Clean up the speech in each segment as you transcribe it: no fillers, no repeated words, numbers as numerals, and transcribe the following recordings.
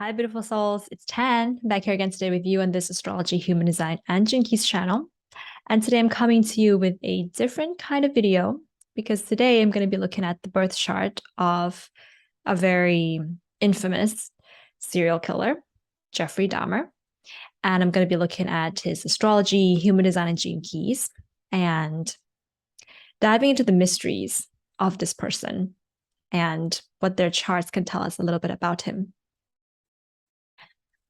Hi, beautiful souls. It's Tan back here again today with you on this Astrology, Human Design, and Jinkies channel. And today I'm coming to you with a different kind of video because today I'm going to be looking at the birth chart of a very infamous serial killer, Jeffrey Dahmer. And I'm going to be looking at his astrology, human design, and gene keys, and diving into the mysteries of this person and what their charts can tell us a little bit about him.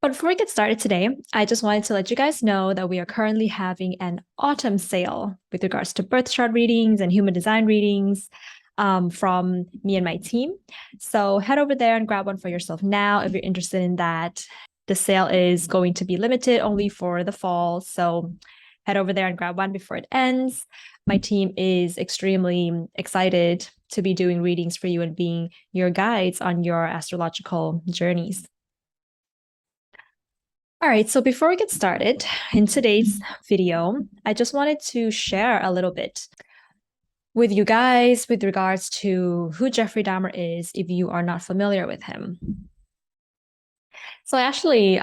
But before we get started today, I just wanted to let you guys know that we are currently having an autumn sale with regards to birth chart readings and human design readings from me and my team. So head over there and grab one for yourself now if you're interested in that. The sale is going to be limited only for the fall. So head over there and grab one before it ends. My team is extremely excited to be doing readings for you and being your guides on your astrological journeys. All right, so before we get started in today's video, I just wanted to share a little bit with you guys with regards to who Jeffrey Dahmer is if you are not familiar with him. So I actually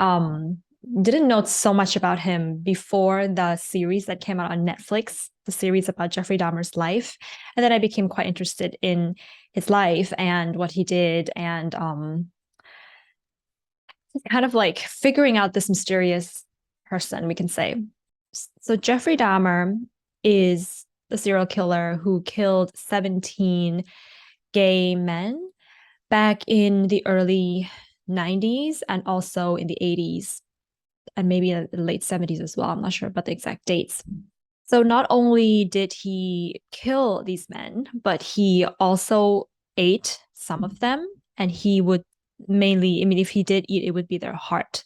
didn't know so much about him before the series that came out on Netflix, the series about Jeffrey Dahmer's life. And then I became quite interested in his life and what he did and kind of like figuring out this mysterious person, we can say. So Jeffrey Dahmer is the serial killer who killed 17 gay men back in the early 90s and also in the 80s and maybe in the late 70s as well. I'm not sure about the exact dates. So not only did he kill these men, but he also ate some of them, and he would mainly, I mean, if he did eat, it would be their heart.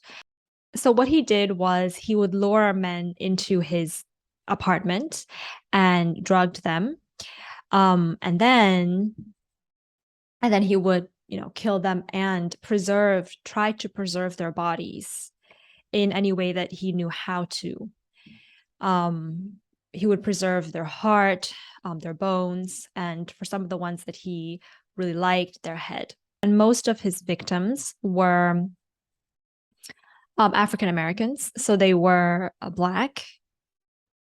So what he did was he would lure men into his apartment and drugged them. And then he would, kill them and try to preserve their bodies in any way that he knew how to. He would preserve their heart, their bones, and for some of the ones that he really liked, their head. And most of his victims were African Americans, so they were Black.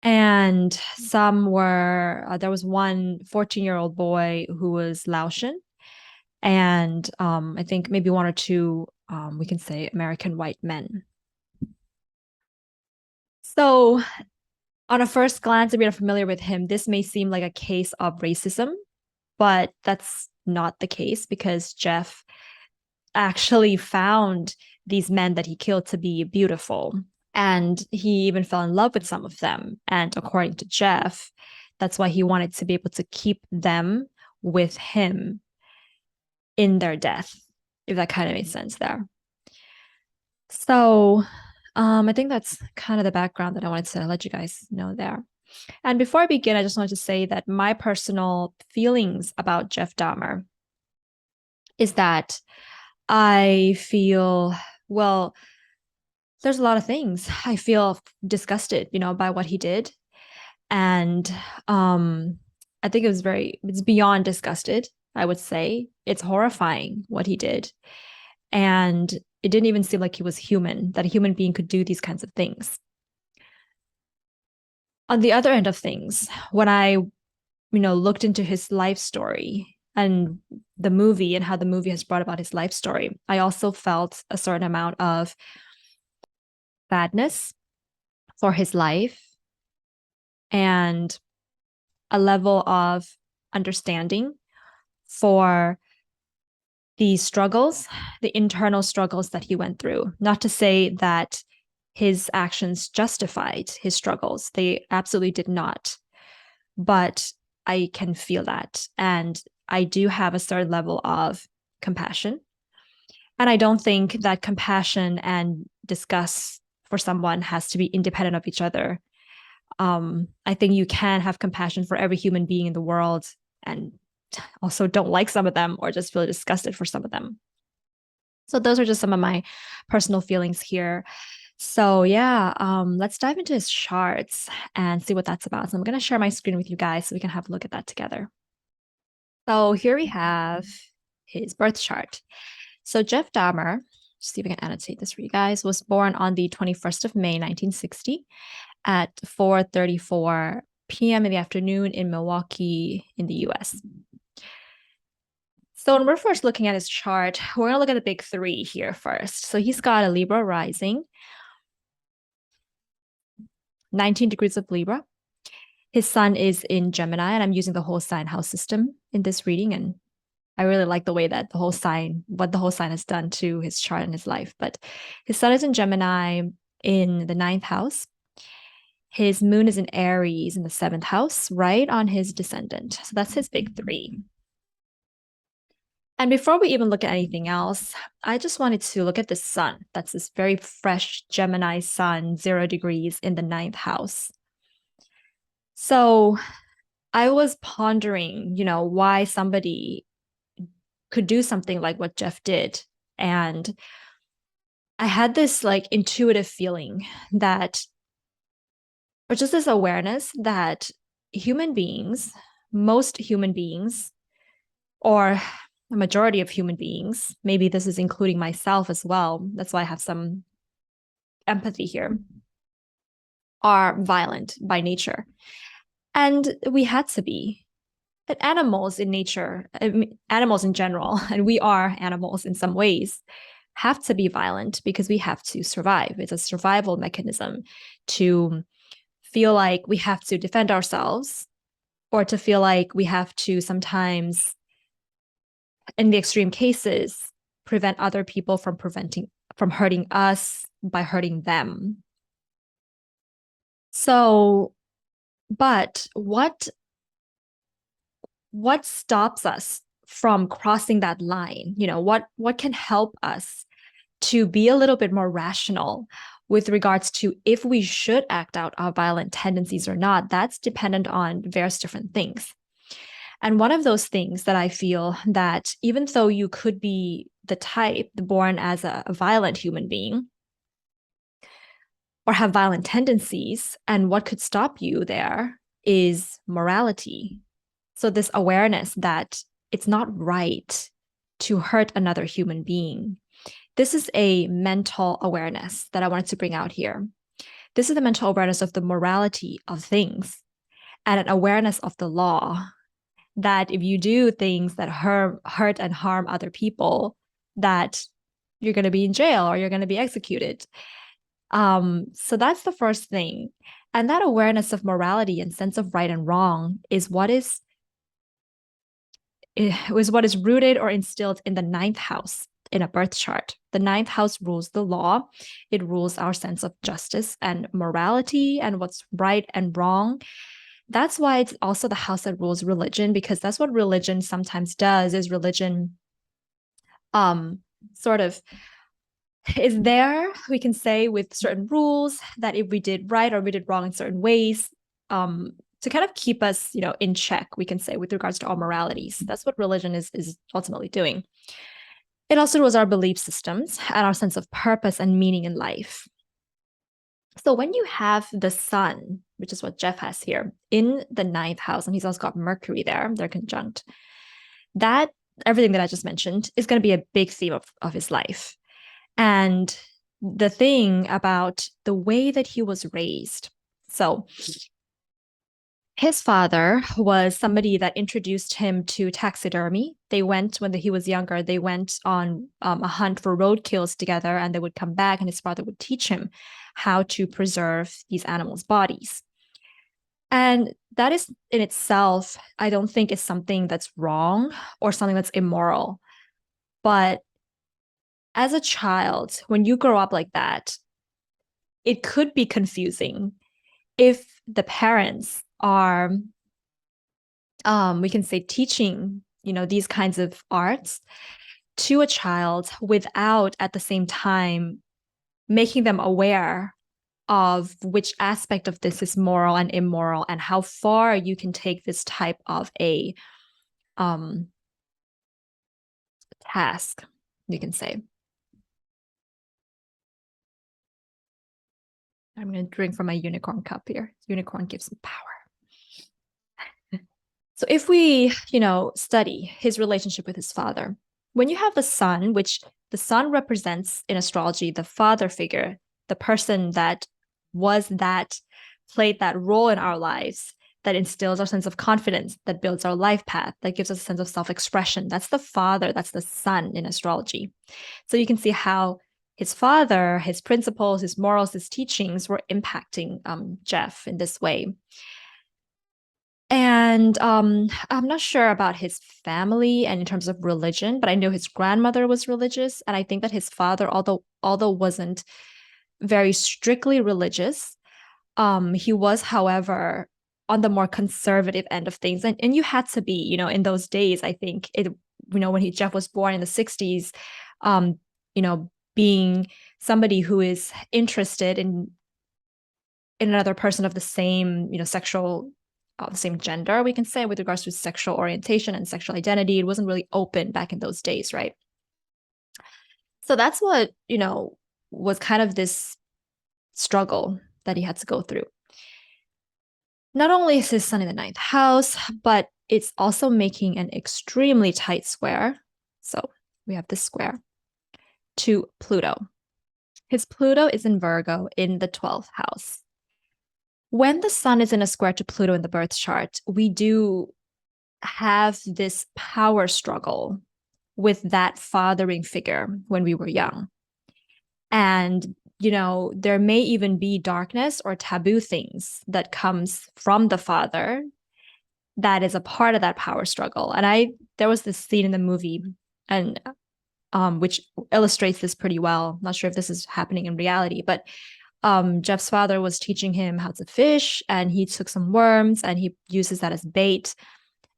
And some were, there was one 14-year-old boy who was Laotian. And I think maybe one or two, we can say, American white men. So on a first glance, if you're not familiar with him, this may seem like a case of racism, but that's not the case because Jeff actually found these men that he killed to be beautiful. And he even fell in love with some of them. And according to Jeff, that's why he wanted to be able to keep them with him in their death, if that kind of makes sense there. So I think that's kind of the background that I wanted to let you guys know there. And before I begin, I just wanted to say that my personal feelings about Jeff Dahmer is that I feel, well, there's a lot of things. I feel disgusted, by what he did. And I think it's beyond disgusted, I would say. It's horrifying what he did. And it didn't even seem like he was human, that a human being could do these kinds of things. On the other end of things, when I, looked into his life story and the movie and how the movie has brought about his life story, I also felt a certain amount of sadness for his life and a level of understanding for the struggles, the internal struggles that he went through. Not to say that his actions justified his struggles. They absolutely did not. But I can feel that. And I do have a certain level of compassion. And I don't think that compassion and disgust for someone has to be independent of each other. I think you can have compassion for every human being in the world and also don't like some of them or just feel disgusted for some of them. So those are just some of my personal feelings here. So yeah, let's dive into his charts and see what that's about. So I'm going to share my screen with you guys so we can have a look at that together. So here we have his birth chart. So Jeff Dahmer see if I can annotate this for you guys, was born on the 21st of May, 1960 at 4:34 p.m. in the afternoon in Milwaukee in the US. So when we're first looking at his chart, we're going to look at the big three here first. So he's got a Libra rising, 19 degrees of Libra. His sun is in Gemini, and I'm using the whole sign house system in this reading. And I really like the way that what the whole sign has done to his chart and his life. But his sun is in Gemini in the 9th house. His moon is in Aries in the 7th house, right on his descendant. So that's his big three. And before we even look at anything else, I just wanted to look at the sun. That's this very fresh Gemini sun, 0 degrees in the 9th house. So I was pondering, why somebody could do something like what Jeff did. And I had this like intuitive feeling that, or just this awareness that most human beings, or a majority of human beings, maybe this is including myself as well, that's why I have some empathy here, are violent by nature. And we had to be. But animals in nature, animals in general, and we are animals in some ways, have to be violent because we have to survive. It's a survival mechanism to feel like we have to defend ourselves, or to feel like we have to sometimes, in the extreme cases, prevent other people from hurting us by hurting them. So, but what stops us from crossing that line? What can help us to be a little bit more rational with regards to if we should act out our violent tendencies or not? That's dependent on various different things. And one of those things that I feel that even though you could be the type born as a violent human being or have violent tendencies, and what could stop you there is morality. So this awareness that it's not right to hurt another human being. This is a mental awareness that I wanted to bring out here. This is the mental awareness of the morality of things and an awareness of the law, that if you do things that hurt and harm other people, that you're going to be in jail or you're going to be executed. So that's the first thing. And that awareness of morality and sense of right and wrong is what is rooted or instilled in the 9th house in a birth chart. The 9th house rules the law. It rules our sense of justice and morality and what's right and wrong. That's why it's also the house that rules religion, because that's what religion sometimes does. Is religion sort of is there, we can say, with certain rules that if we did right or we did wrong in certain ways, to kind of keep us, in check, we can say, with regards to our moralities. That's what religion is ultimately doing. It also rules our belief systems and our sense of purpose and meaning in life. So when you have the sun, which is what Jeff has here, in the 9th house, and he's also got Mercury there, they're conjunct, that everything that I just mentioned is going to be a big theme of his life. And the thing about the way that he was raised. So his father was somebody that introduced him to taxidermy. When he was younger, they went on a hunt for roadkills together, and they would come back and his father would teach him how to preserve these animals' bodies. And that is in itself, I don't think is something that's wrong or something that's immoral. But as a child, when you grow up like that, it could be confusing if the parents are, we can say, teaching, these kinds of arts to a child without at the same time making them aware of which aspect of this is moral and immoral and how far you can take this type of a task, you can say. I'm going to drink from my unicorn cup here. Unicorn gives me power. So if we, study his relationship with his father, when you have the sun, which the sun represents in astrology the father figure, the person that played that role in our lives, that instills our sense of confidence, that builds our life path, that gives us a sense of self-expression. That's the father, that's the sun in astrology. So you can see how his father, his principles, his morals, his teachings were impacting Jeff in this way. And I'm not sure about his family and in terms of religion, but I know his grandmother was religious, and I think that his father, although wasn't very strictly religious, he was, however, on the more conservative end of things, and you had to be, in those days. I think when Jeff was born in the 60s, um, being somebody who is interested in another person of the same, sexual, the same gender, we can say, with regards to sexual orientation and sexual identity. It wasn't really open back in those days, right? So that's what, was kind of this struggle that he had to go through. Not only is his sun in the ninth house, but it's also making an extremely tight square. So we have this square to Pluto. His Pluto is in Virgo in the 12th house. When the sun is in a square to Pluto in the birth chart, we do have this power struggle with that fathering figure when we were young. And, there may even be darkness or taboo things that comes from the father that is a part of that power struggle. And there was this scene in the movie, and which illustrates this pretty well. I'm not sure if this is happening in reality, but Jeff's father was teaching him how to fish, and he took some worms and he uses that as bait,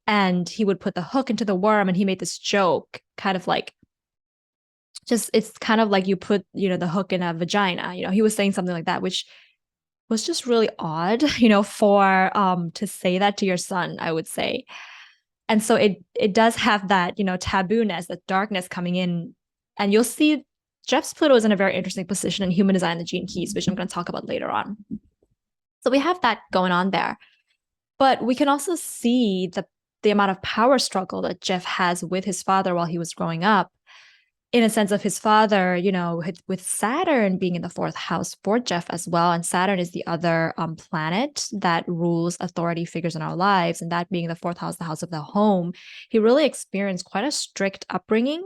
and he would put the hook into the worm, and he made this joke, kind of like, it's kind of like you put, the hook in a vagina. He was saying something like that, which was just really odd, for to say that to your son, I would say. And so it does have that, tabooness, that darkness coming in. And you'll see Jeff's Pluto is in a very interesting position in human design, the gene keys, which I'm going to talk about later on. So we have that going on there. But we can also see the amount of power struggle that Jeff has with his father while he was growing up, in a sense of his father, with Saturn being in the 4th house for Jeff as well. And Saturn is the other planet that rules authority figures in our lives. And that being the 4th house, the house of the home, he really experienced quite a strict upbringing.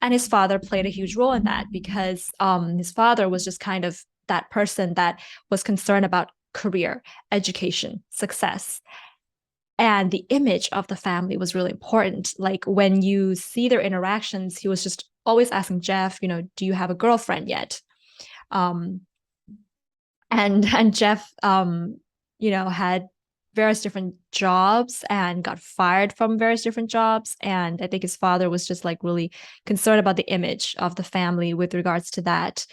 And his father played a huge role in that, because his father was just kind of that person that was concerned about career, education, success. And the image of the family was really important. Like when you see their interactions, he was just always asking Jeff, do you have a girlfriend yet? And Jeff, had various different jobs and got fired from various different jobs. And I think his father was just like really concerned about the image of the family with regards to that.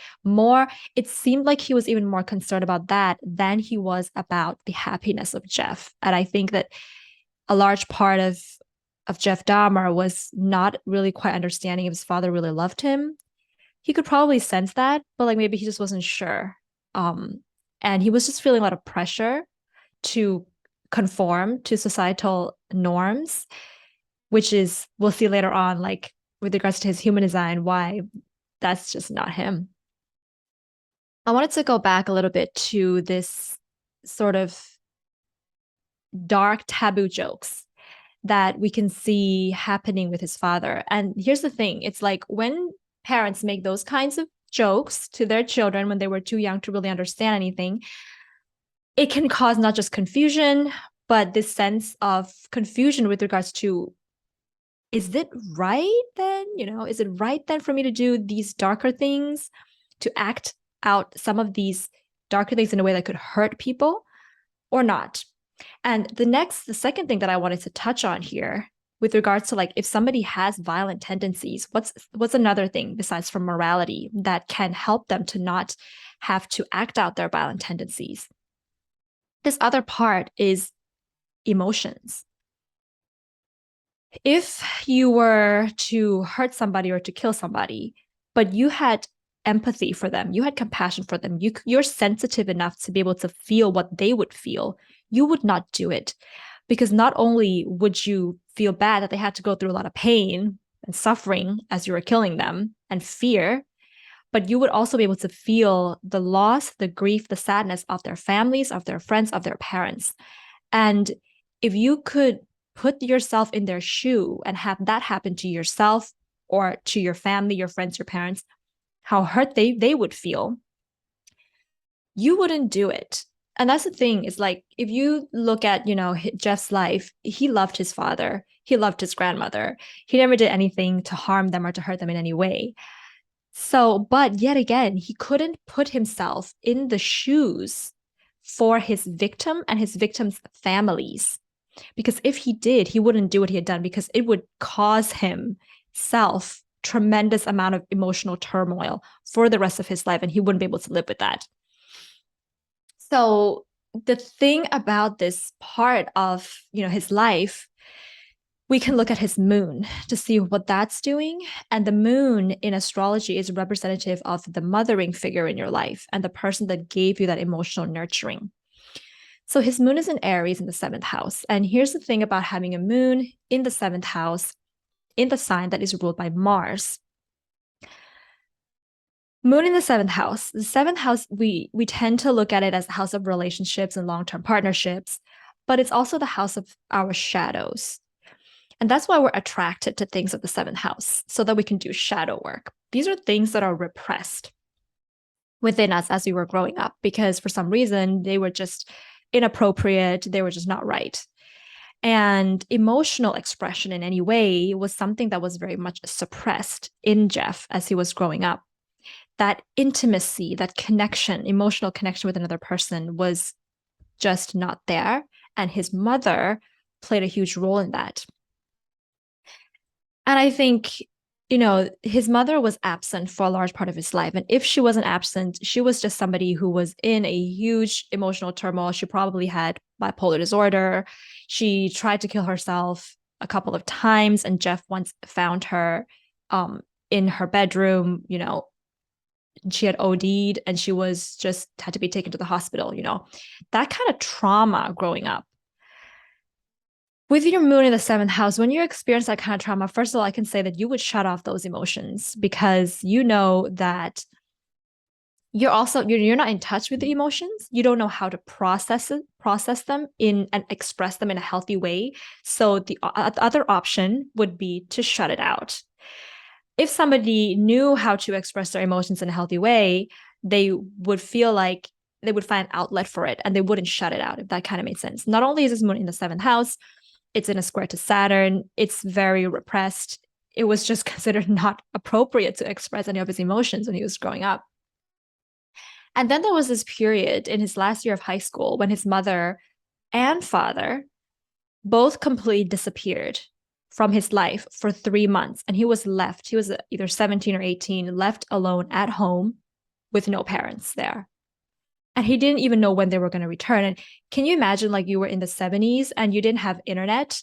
It seemed like he was even more concerned about that than he was about the happiness of Jeff. And I think that a large part of Jeff Dahmer was not really quite understanding if his father really loved him. He could probably sense that, but like maybe he just wasn't sure. And he was just feeling a lot of pressure to conform to societal norms, which is, we'll see later on, like with regards to his human design, why that's just not him. I wanted to go back a little bit to this sort of dark taboo jokes that we can see happening with his father. And here's the thing. It's like when parents make those kinds of jokes to their children when they were too young to really understand anything, it can cause not just confusion, but this sense of confusion with regards to, is it right then? Is it right then for me to do these darker things, to act out some of these darker things in a way that could hurt people or not? And the second thing that I wanted to touch on here with regards to, like, if somebody has violent tendencies, what's another thing besides from morality that can help them to not have to act out their violent tendencies? This other part is emotions. If you were to hurt somebody or to kill somebody, but you had empathy for them, you had compassion for them, you're sensitive enough to be able to feel what they would feel, you would not do it. Because not only would you feel bad that they had to go through a lot of pain, and suffering as you were killing them and fear, but you would also be able to feel the loss, the grief, the sadness of their families, of their friends, of their parents. And if you could put yourself in their shoe and have that happen to yourself or to your family, your friends, your parents, how hurt they would feel, you wouldn't do it. And that's the thing, is like, if you look at, Jeff's life, he loved his father, he loved his grandmother, he never did anything to harm them or to hurt them in any way. So, but yet again, he couldn't put himself in the shoes for his victim and his victim's families. Because if he did, he wouldn't do what he had done, because it would cause himself tremendous amount of emotional turmoil for the rest of his life, and he wouldn't be able to live with that. So the thing about this part of, his life, we can look at his moon to see what that's doing. And the moon in astrology is representative of the mothering figure in your life and the person that gave you that emotional nurturing. So his moon is in Aries in the 7th house. And here's the thing about having a moon in the 7th house, in the sign that is ruled by Mars. Moon in the 7th house. The 7th house, we tend to look at it as the house of relationships and long-term partnerships, but it's also the house of our shadows. And that's why we're attracted to things of the 7th house, so that we can do shadow work. These are things that are repressed within us as we were growing up, because for some reason they were just inappropriate, they were just not right. And emotional expression in any way was something that was very much suppressed in Jeff as he was growing up. That intimacy, that connection, emotional connection with another person was just not there. And his mother played a huge role in that. And I think, his mother was absent for a large part of his life. And if she wasn't absent, she was just somebody who was in a huge emotional turmoil. She probably had bipolar disorder. She tried to kill herself a couple of times. And Jeff once found her in her bedroom, she had OD'd and she was just had to be taken to the hospital, that kind of trauma growing up. With your moon in the 7th house, when you experience that kind of trauma, first of all, I can say that you would shut off those emotions, because you know that you're not in touch with the emotions. You don't know how to process them and express them in a healthy way. So the other option would be to shut it out. If somebody knew how to express their emotions in a healthy way, they would feel like they would find an outlet for it and they wouldn't shut it out, if that kind of made sense. Not only is this moon in the 7th house, it's in a square to Saturn. It's very repressed. It was just considered not appropriate to express any of his emotions when he was growing up. And then there was this period in his last year of high school when his mother and father both completely disappeared from his life for 3 months. And he was left, he was either 17 or 18, left alone at home with no parents there. And he didn't even know when they were going to return. And can you imagine, like, you were in the 70s and you didn't have internet,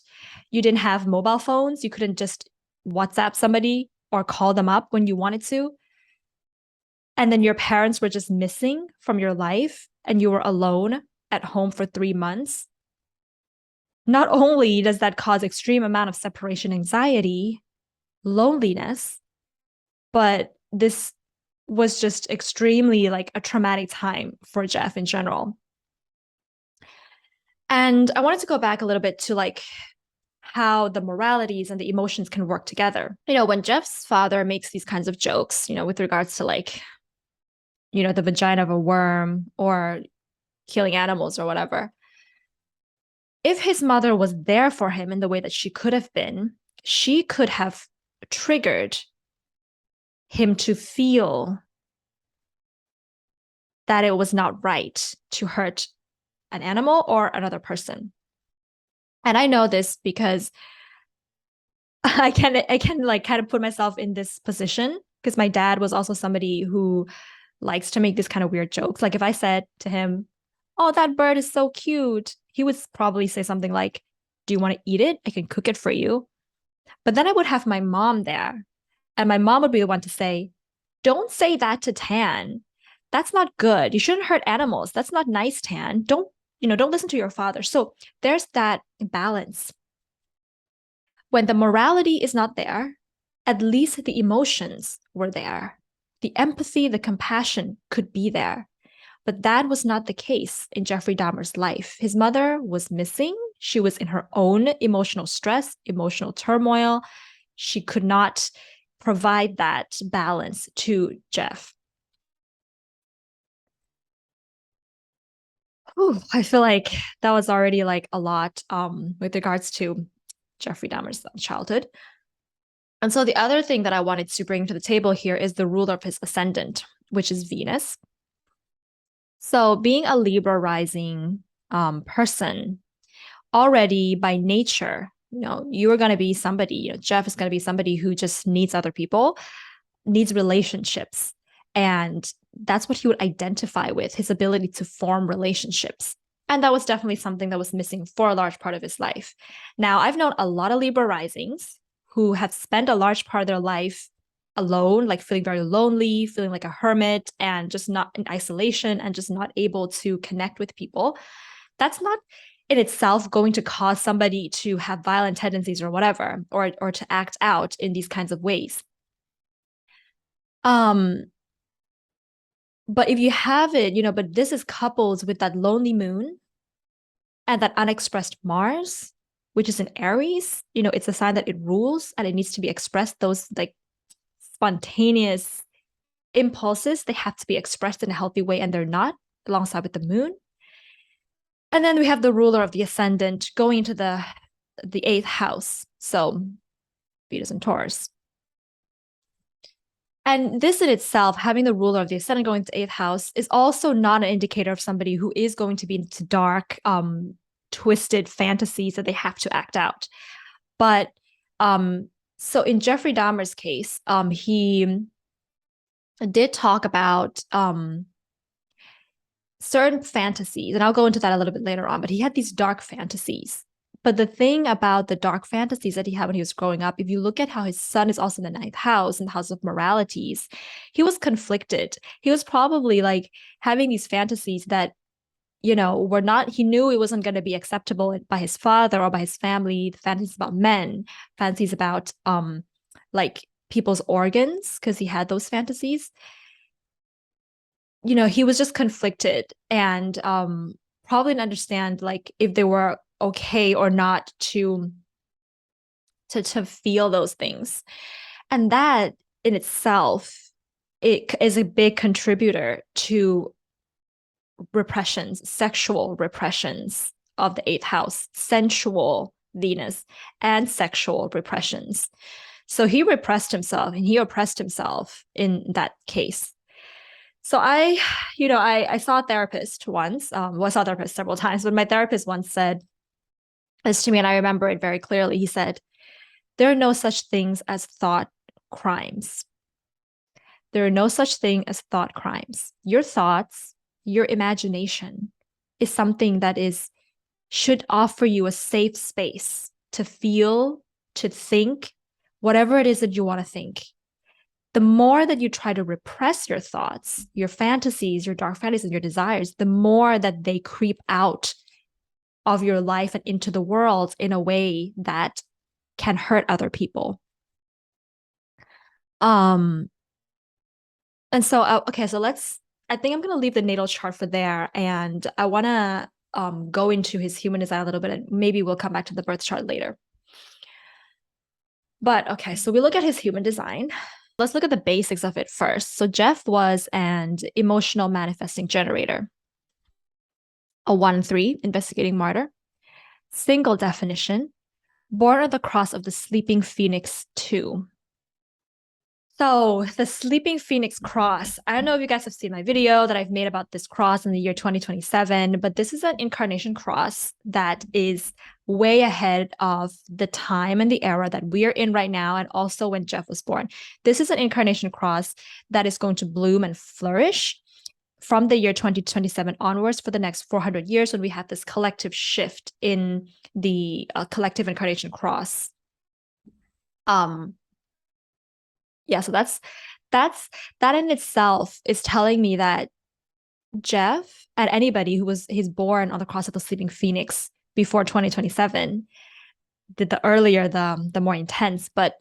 you didn't have mobile phones, you couldn't just WhatsApp somebody or call them up when you wanted to. And then your parents were just missing from your life and you were alone at home for 3 months. Not only does that cause extreme amount of separation anxiety, loneliness, but this was just extremely like a traumatic time for Jeff in general. And I wanted to go back a little bit to like how the moralities and the emotions can work together. When Jeff's father makes these kinds of jokes, with regards to like, the vagina of a worm or killing animals or whatever, if his mother was there for him in the way that she could have been, she could have triggered him to feel that it was not right to hurt an animal or another person. And I know this because I can like kind of put myself in this position, because my dad was also somebody who likes to make these kind of weird jokes. Like if I said to him, "Oh, that bird is so cute," he would probably say something like, "Do you want to eat it? I can cook it for you." But then I would have my mom there, and my mom would be the one to say, "Don't say that to Tan. That's not good. You shouldn't hurt animals. That's not nice, Tan. Don't listen to your father." So there's that balance. When the morality is not there, at least the emotions were there. The empathy, the compassion could be there. But that was not the case in Jeffrey Dahmer's life. His mother was missing. She was in her own emotional stress, emotional turmoil. She could not provide that balance to Jeff. Whew, I feel like that was already like a lot with regards to Jeffrey Dahmer's childhood. And so the other thing that I wanted to bring to the table here is the ruler of his ascendant, which is Venus. So being a Libra rising person, already by nature, you are going to be somebody, Jeff is going to be somebody who just needs other people, needs relationships. And that's what he would identify with, his ability to form relationships. And that was definitely something that was missing for a large part of his life. Now, I've known a lot of Libra risings who have spent a large part of their life alone, like feeling very lonely, feeling like a hermit, and just not in isolation and just not able to connect with people. That's not in itself going to cause somebody to have violent tendencies or whatever, or to act out in these kinds of ways. But if you have it, but this is coupled with that lonely moon and that unexpressed Mars, which is in Aries, it's a sign that it rules and it needs to be expressed. Those like spontaneous impulses, they have to be expressed in a healthy way, and they're not, alongside with the moon. And then we have the ruler of the ascendant going into the 8th house. So Venus and Taurus. And this in itself, having the ruler of the ascendant going to 8th house, is also not an indicator of somebody who is going to be into dark, twisted fantasies that they have to act out. But so in Jeffrey Dahmer's case, he did talk about certain fantasies, and I'll go into that a little bit later on, but he had these dark fantasies. But the thing about the dark fantasies that he had when he was growing up, if you look at how his sun is also in the 9th house, in the house of moralities, he was conflicted. He was probably like having these fantasies that, were not, he knew it wasn't going to be acceptable by his father or by his family, the fantasies about men, fantasies about like people's organs, because he had those fantasies. He was just conflicted and probably didn't understand like if they were okay or not to feel those things. And that in itself, it is a big contributor to repressions, sexual repressions of the 8th house, sensual Venus, and sexual repressions. So he repressed himself and he oppressed himself in that case. So I saw a therapist once. I saw a therapist several times, but my therapist once said this to me, and I remember it very clearly. He said, "There are no such things as thought crimes. There are no such thing as thought crimes. Your thoughts, your imagination is something that should offer you a safe space to feel, to think, whatever it is that you want to think. The more that you try to repress your thoughts, your fantasies, your dark fantasies, and your desires, the more that they creep out of your life and into the world in a way that can hurt other people." And so, okay, so I think I'm going to leave the natal chart for there. And I want to go into his human design a little bit, and maybe we'll come back to the birth chart later. But okay, so we look at his human design. Let's look at the basics of it first. So Jeff was an emotional manifesting generator, a 1-3 investigating martyr, single definition, born at the cross of the sleeping phoenix 2. So the sleeping phoenix cross, I don't know if you guys have seen my video that I've made about this cross in the year 2027, but this is an incarnation cross that is way ahead of the time and the era that we are in right now, and also when Jeff was born. This is an incarnation cross that is going to bloom and flourish from the year 2027 onwards for the next 400 years, when we have this collective shift in the collective incarnation cross. Yeah, so that in itself is telling me that Jeff, and anybody he's born on the cross of the sleeping phoenix before 2027, the earlier the more intense, but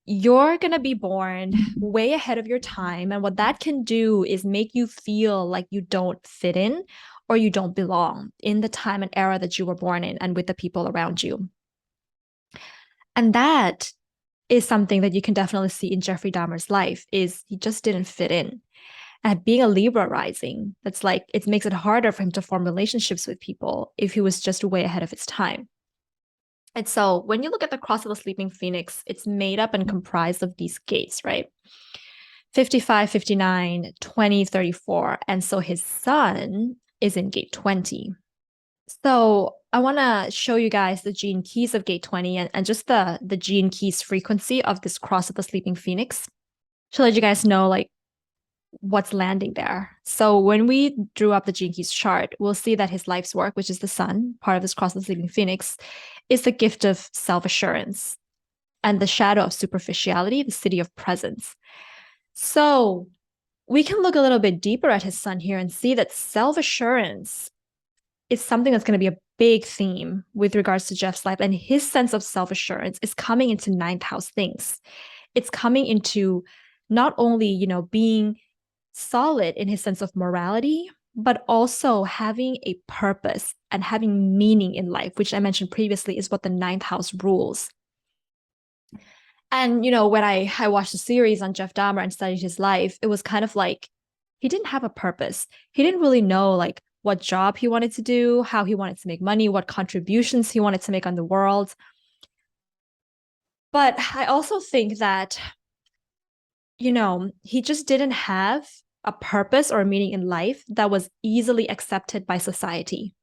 you're going to be born way ahead of your time. And what that can do is make you feel like you don't fit in or you don't belong in the time and era that you were born in and with the people around you. And that is something that you can definitely see in Jeffrey Dahmer's life is he just didn't fit in. And being a Libra rising, that's like it makes it harder for him to form relationships with people if he was just way ahead of his time. And so when you look at the cross of the sleeping phoenix, it's made up and comprised of these gates, right? 55, 59, 20, 34. And so his sun is in gate 20. So I want to show you guys the gene keys of gate 20 and just the gene keys frequency of this cross of the sleeping phoenix to let you guys know like what's landing there. So when we drew up the gene keys chart, we'll see that his life's work, which is the sun, part of this cross of the sleeping phoenix, is the gift of self-assurance and the shadow of superficiality, the city of presence. So we can look a little bit deeper at his sun here and see that self-assurance is something that's going to be a big theme with regards to Jeff's life. And his sense of self-assurance is coming into ninth house things. It's coming into not only, being solid in his sense of morality, but also having a purpose and having meaning in life, which I mentioned previously is what the ninth house rules. And, when I watched the series on Jeff Dahmer and studied his life, it was kind of like he didn't have a purpose. He didn't really know like what job he wanted to do, how he wanted to make money, what contributions he wanted to make on the world. But I also think that, he just didn't have a purpose or a meaning in life that was easily accepted by society.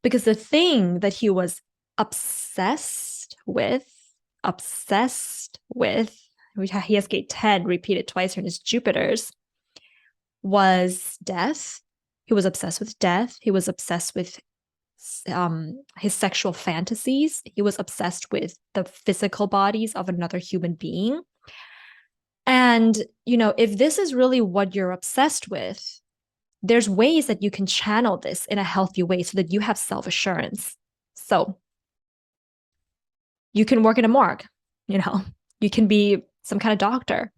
Because the thing that he was obsessed with, which he has gate 10 repeated twice in his Jupiters, was death. He was obsessed with death. He was obsessed with his sexual fantasies. He was obsessed with the physical bodies of another human being. And, if this is really what you're obsessed with, there's ways that you can channel this in a healthy way so that you have self-assurance. So you can work in a morgue, you can be some kind of doctor.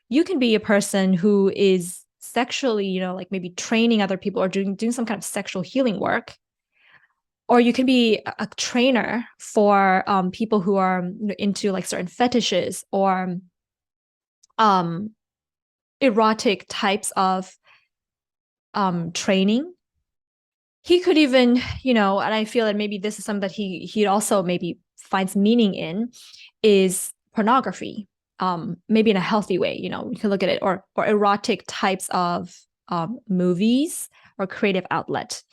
You can be a person who is sexually, like maybe training other people or doing some kind of sexual healing work. Or you can be a trainer for people who are into like certain fetishes or erotic types of training. He could even, and I feel that maybe this is something that he also maybe finds meaning in, is pornography. Maybe in a healthy way, you can look at it, or erotic types of movies or creative outlet.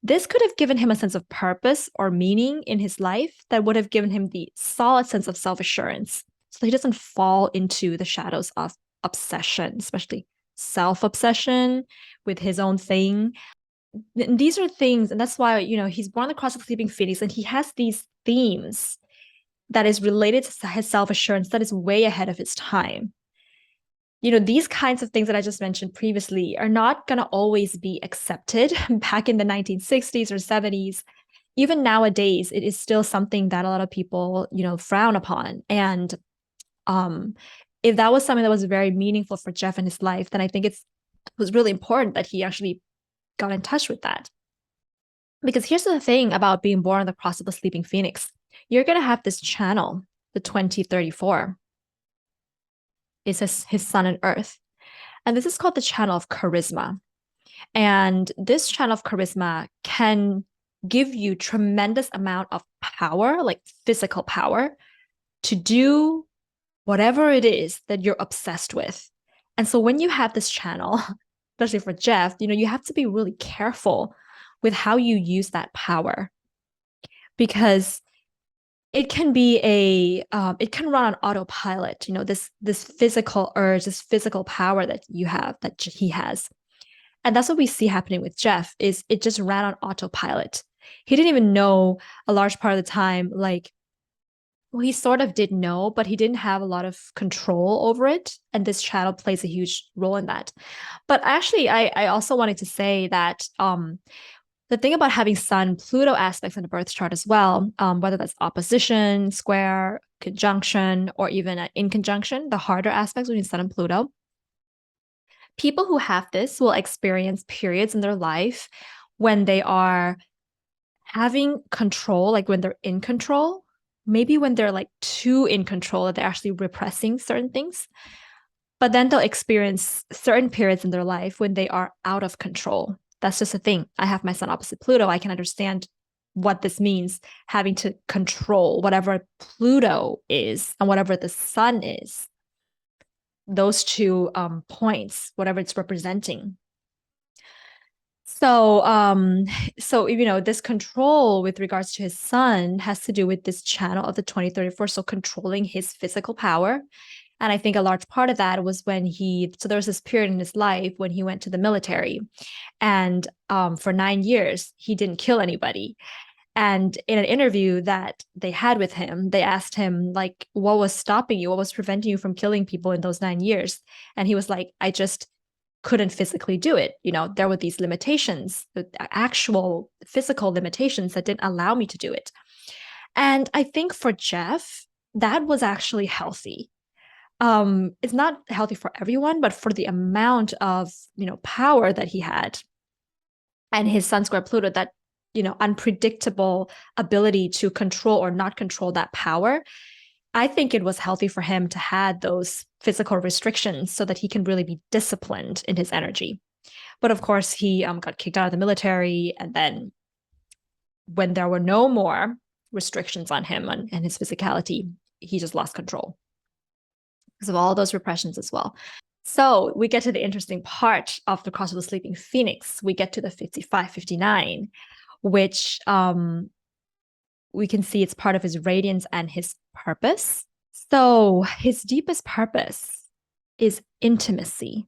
This could have given him a sense of purpose or meaning in his life that would have given him the solid sense of self-assurance so he doesn't fall into the shadows of obsession, especially self-obsession with his own thing. These are things, and that's why, he's born across the sleeping phoenix, and he has these themes that is related to his self-assurance that is way ahead of his time. These kinds of things that I just mentioned previously are not going to always be accepted back in the 1960s or 70s. Even nowadays, it is still something that a lot of people, frown upon. And if that was something that was very meaningful for Jeff in his life, then I think it was really important that he actually got in touch with that. Because here's the thing about being born on the cross of the sleeping phoenix. You're going to have this channel, the 2034. It's his sun and earth. And this is called the channel of charisma. And this channel of charisma can give you tremendous amount of power, like physical power, to do whatever it is that you're obsessed with. And so when you have this channel, especially for Jeff, you have to be really careful with how you use that power, because it can be it can run on autopilot, this physical urge, this physical power that you have, that he has. And that's what we see happening with Jeff, is it just ran on autopilot. He didn't even know a large part of the time, like, well, he sort of did know, but he didn't have a lot of control over it. And this channel plays a huge role in that. But actually, I also wanted to say that The thing about having Sun Pluto aspects in the birth chart as well, whether that's opposition, square, conjunction, or even in conjunction, the harder aspects between Sun and Pluto, people who have this will experience periods in their life when they are having control, like when they're in control, maybe when they're like too in control that they're actually repressing certain things. But then they'll experience certain periods in their life when they are out of control. That's just a thing. I have my Sun opposite Pluto. I can understand what this means, having to control whatever Pluto is and whatever the Sun is. Those two points, whatever it's representing. So this control with regards to his Sun has to do with this channel of the 2034. So controlling his physical power. And I think a large part of that was when so there was this period in his life when he went to the military. And for 9 years, he didn't kill anybody. And in an interview that they had with him, they asked him, like, what was stopping you? What was preventing you from killing people in those 9 years? And he was like, I just couldn't physically do it. There were these limitations, the actual physical limitations that didn't allow me to do it. And I think for Jeff, that was actually healthy. It's not healthy for everyone, but for the amount of power that he had and his Sun square Pluto, that unpredictable ability to control or not control that power, I think it was healthy for him to have those physical restrictions so that he can really be disciplined in his energy. But of course, he got kicked out of the military, and then when there were no more restrictions on him and his physicality, he just lost control because of all those repressions as well. So we get to the interesting part of the cross of the sleeping phoenix. We get to the 55-59, which we can see it's part of his radiance and his purpose. So his deepest purpose is intimacy.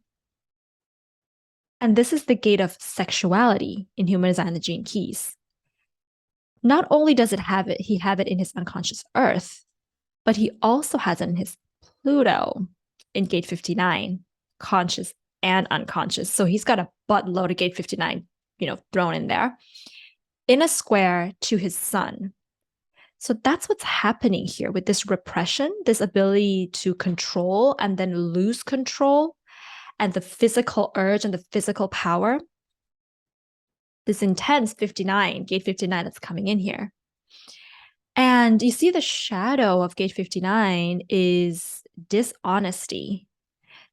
And this is the gate of sexuality in human design, the gene keys. Not only does he have it in his unconscious earth, but he also has it in his Pluto in gate 59, conscious and unconscious. So he's got a buttload of gate 59, thrown in there in a square to his Sun. So that's what's happening here with this repression, this ability to control and then lose control, and the physical urge and the physical power. This intense 59, gate 59 that's coming in here. And you see the shadow of gate 59 is dishonesty.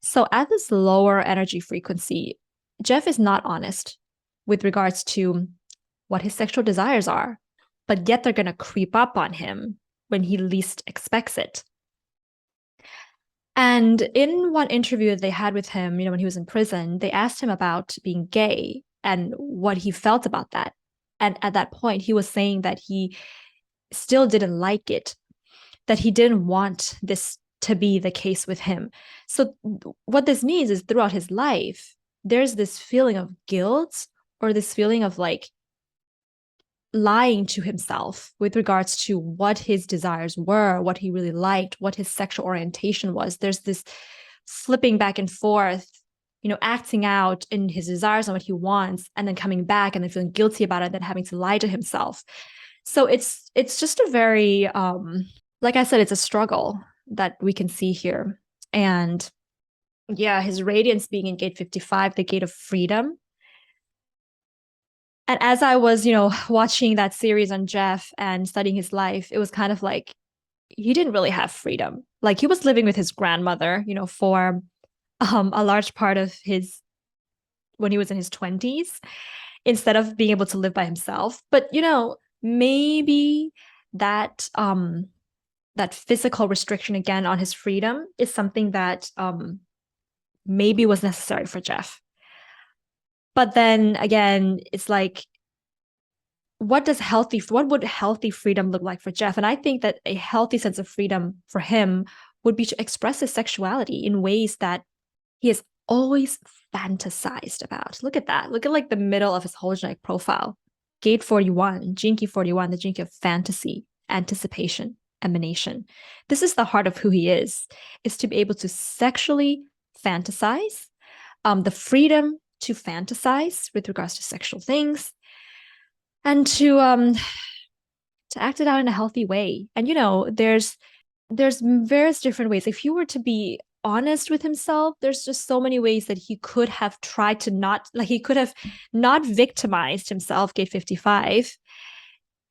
So at this lower energy frequency, Jeff is not honest with regards to what his sexual desires are, but yet they're going to creep up on him when he least expects it. And in one interview that they had with him, when he was in prison, they asked him about being gay and what he felt about that. And at that point, he was saying that he still didn't like it, that he didn't want this to be the case with him. So what this means is throughout his life, there's this feeling of guilt or this feeling of like lying to himself with regards to what his desires were, what he really liked, what his sexual orientation was. There's this flipping back and forth, acting out in his desires and what he wants, and then coming back and then feeling guilty about it, then having to lie to himself. So it's just a very, like I said, it's a struggle that we can see here. And yeah, his radiance being in gate 55, the gate of freedom. And as I was, watching that series on Jeff and studying his life, it was kind of like he didn't really have freedom. Like he was living with his grandmother, for a large part of when he was in his 20s, instead of being able to live by himself. But maybe that that physical restriction again on his freedom is something that maybe was necessary for Jeff. But then again, it's like, what would healthy freedom look like for Jeff? And I think that a healthy sense of freedom for him would be to express his sexuality in ways that he has always fantasized about. Look at that. Look at like the middle of his whole genetic profile. Gate 41, gene key 41, the gene key of fantasy, anticipation, emanation. This is the heart of who he is to be able to sexually fantasize, the freedom to fantasize with regards to sexual things, and to act it out in a healthy way. And there's various different ways. If he were to be honest with himself, there's just so many ways that he could have tried to not, like, he could have not victimized himself, gate 55,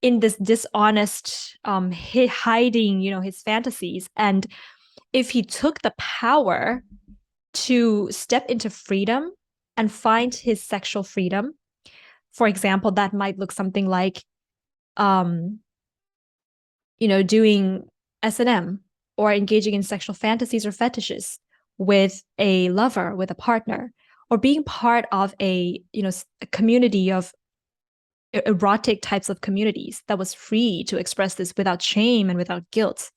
in this dishonest hiding, his fantasies. And if he took the power to step into freedom and find his sexual freedom, for example, that might look something like um doing S&M or engaging in sexual fantasies or fetishes with a lover, with a partner, or being part of a community of erotic types of communities that was free to express this without shame and without guilt.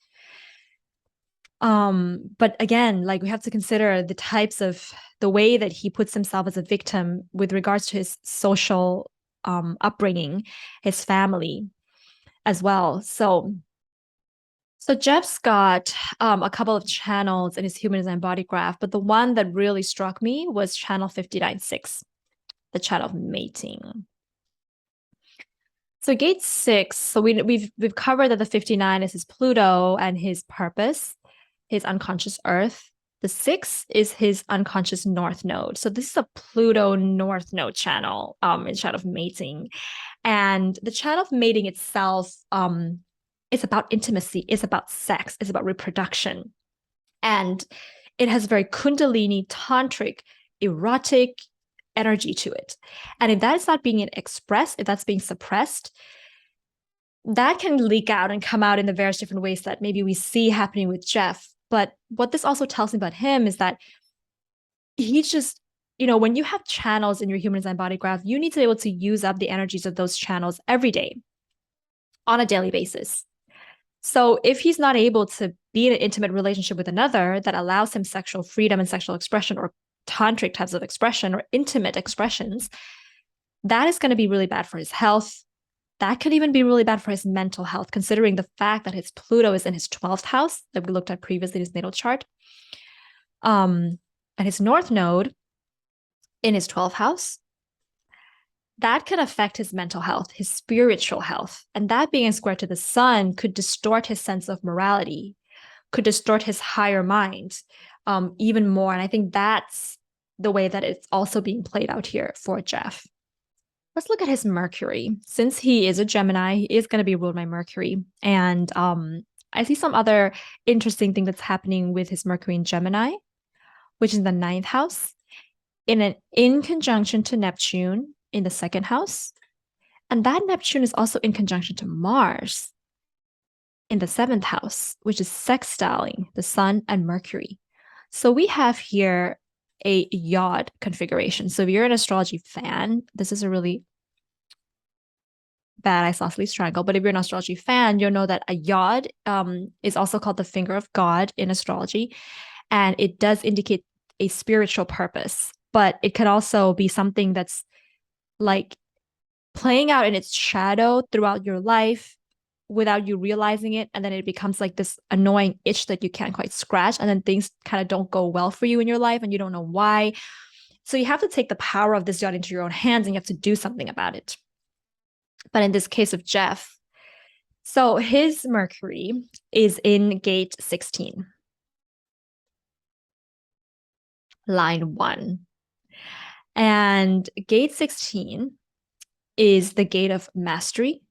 But again, like, we have to consider the way that he puts himself as a victim with regards to his social upbringing, his family as well. So Jeff's got a couple of channels in his human design body graph, but the one that really struck me was channel 59.6, the channel of mating. So gate 6, so we've covered that the 59 is his Pluto and his purpose, his unconscious Earth. The 6 is his unconscious North Node. So this is a Pluto North Node channel, in channel of mating. And the channel of mating itself is about intimacy, is about sex, is about reproduction. And it has very Kundalini, tantric, erotic energy to it. And if that is not being expressed, if that's being suppressed, that can leak out and come out in the various different ways that maybe we see happening with Jeff. But what this also tells me about him is that he's just, when you have channels in your human design body graph, you need to be able to use up the energies of those channels every day on a daily basis. So if he's not able to be in an intimate relationship with another that allows him sexual freedom and sexual expression, or tantric types of expression or intimate expressions, that is going to be really bad for his health. That could even be really bad for his mental health, considering the fact that his Pluto is in his 12th house that we looked at previously in his natal chart. And his North Node in his 12th house, that can affect his mental health, his spiritual health. And that being in square to the sun could distort his sense of morality, could distort his higher mind even more. And I think that's the way that it's also being played out here for Jeff. Let's look at his Mercury. Since he is a Gemini, he is going to be ruled by Mercury. And I see some other interesting thing that's happening with his Mercury in Gemini, which is the 9th house, in conjunction to Neptune in the 2nd house. And that Neptune is also in conjunction to Mars in the 7th house, which is sextiling the Sun and Mercury. So we have here a yod configuration. So if you're an astrology fan, this is a really bad isosceles triangle. But if you're an astrology fan, you'll know that a yod is also called the finger of God in astrology. And it does indicate a spiritual purpose, but it can also be something that's like playing out in its shadow throughout your life without you realizing it. And then it becomes like this annoying itch that you can't quite scratch. And then things kind of don't go well for you in your life and you don't know why. So you have to take the power of this yod into your own hands and you have to do something about it. But in this case of Jeff, so his Mercury is in gate 16, line 1. And gate 16 is the gate of mastery,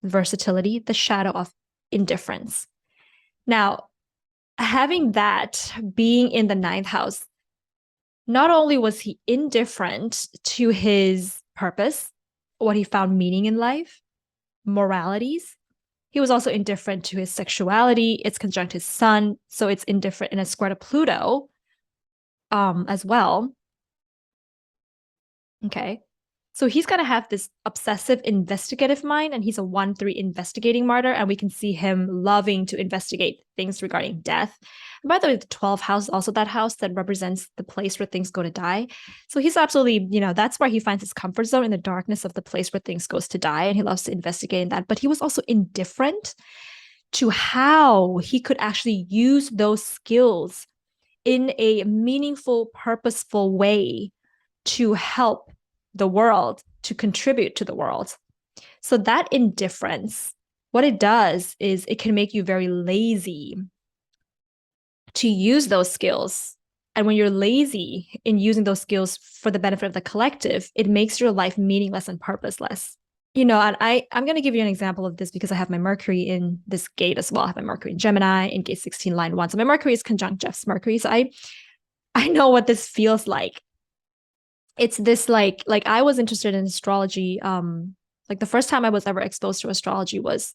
versatility, the shadow of indifference. Now, having that being in the 9th house, not only was he indifferent to his purpose, what he found meaning in life, moralities, he was also indifferent to his sexuality. It's conjunct his sun, so it's indifferent in a square to Pluto as well. Okay. So he's going to have this obsessive investigative mind, and he's a 1-3 investigating martyr, and we can see him loving to investigate things regarding death. And by the way, the 12th house is also that house that represents the place where things go to die. So he's absolutely, that's where he finds his comfort zone, in the darkness of the place where things goes to die, and he loves to investigate in that. But he was also indifferent to how he could actually use those skills in a meaningful, purposeful way to help the world, to contribute to the world. So that indifference, what it does is it can make you very lazy to use those skills. And when you're lazy in using those skills for the benefit of the collective, it makes your life meaningless and purposeless. And I'm going to give you an example of this because I have my Mercury in this gate as well. I have my Mercury in Gemini in gate 16, line 1. So my Mercury is conjunct Jeff's Mercury. So I know what this feels like. It's this like I was interested in astrology. Like the first time I was ever exposed to astrology was